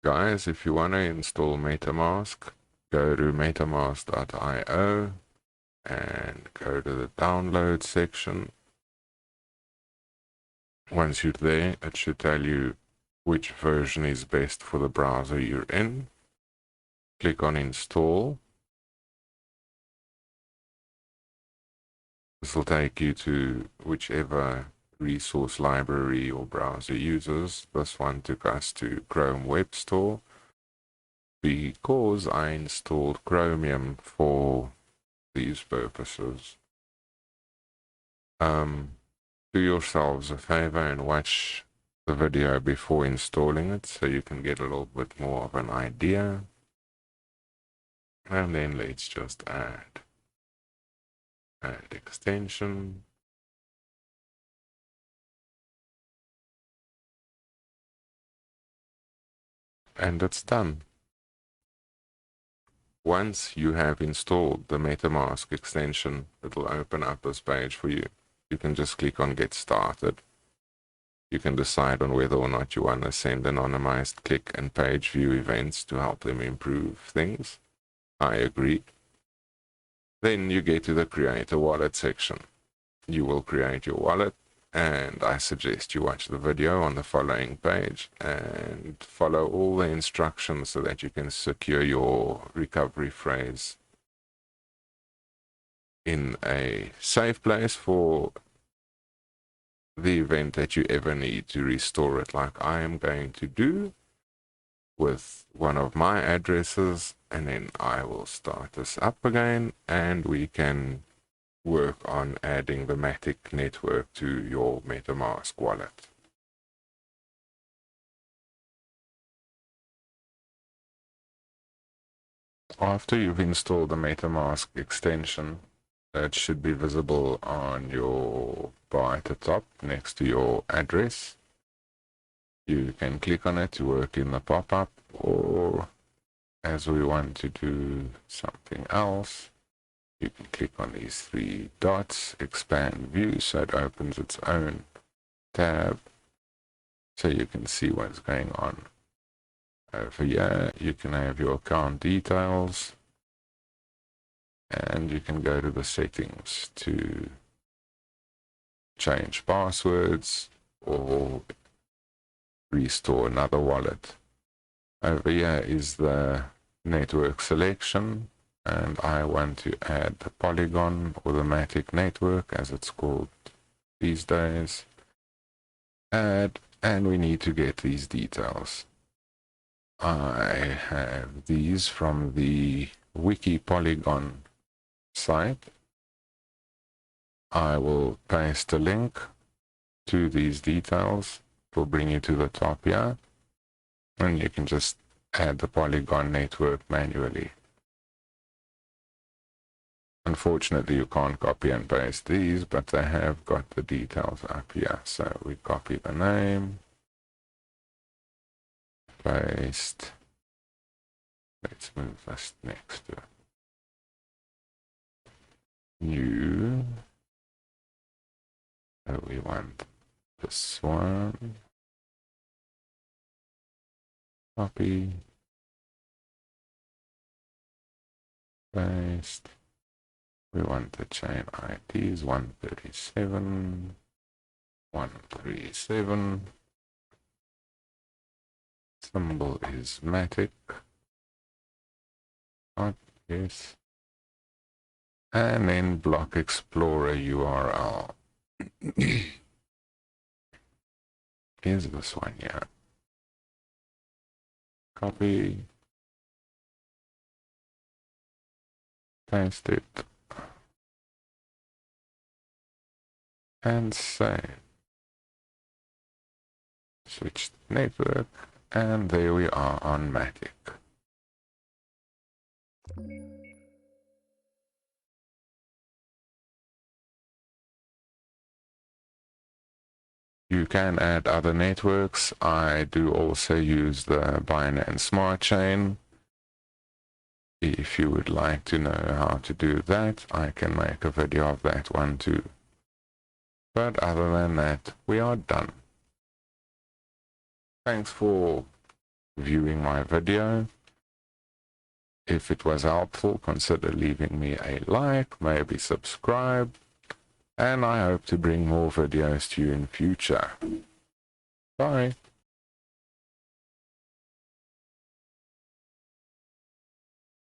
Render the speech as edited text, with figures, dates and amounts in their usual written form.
Guys, if you want to install MetaMask, go to metamask.io and go to the download section. Once you're there, it should tell you which version is best for the browser you're in. Click on install. This will take you to whichever resource library or browser uses. This one took us to Chrome Web Store because I installed Chromium for these purposes. Do yourselves a favor and watch the video before installing it so you can get a little bit more of an idea. And then let's just add extension. And it's done. Once you have installed the MetaMask extension, it'll open up this page for you. You can just click on Get Started. You can decide on whether or not you want to send anonymized click and page view events to help them improve things. I agree. Then you get to the Create a Wallet section. You will create your wallet, and I suggest you watch the video on the following page and follow all the instructions so that you can secure your recovery phrase in a safe place for the event that you ever need to restore it, like I am going to do with one of my addresses, and then I will start this up again and we can work on adding the MATIC network to your MetaMask wallet. After you've installed the MetaMask extension, it should be visible on your bar at the top next to your address. You can click on it to work in the pop-up, or as we want to do something else, you can click on these three dots, expand view, so it opens its own tab so you can see what's going on. Over here, you can have your account details, and you can go to the settings to change passwords or restore another wallet. Over here is the network selection, and I want to add the Polygon or the MATIC network as it's called these days. Add, and we need to get these details. I have these from the Wiki Polygon site. I will paste a link to these details. It will bring you to the top here, and you can just add the Polygon network manually. Unfortunately, you can't copy and paste these, but they have got the details up here. So we copy the name, paste. Let's move this next to it. New. So we want this one. Copy. Paste. We want the chain IDs 137, 137. Symbol is MATIC. Yes. And then block explorer URL. Is this one here? Copy. Paste it. And save. Switch network, and there we are on MATIC. You can add other networks. I do also use the Binance Smart Chain. If you would like to know how to do that, I can make a video of that one too. But other than that, we are done. Thanks for viewing my video. If it was helpful, consider leaving me a like, maybe subscribe, and I hope to bring more videos to you in future. Bye.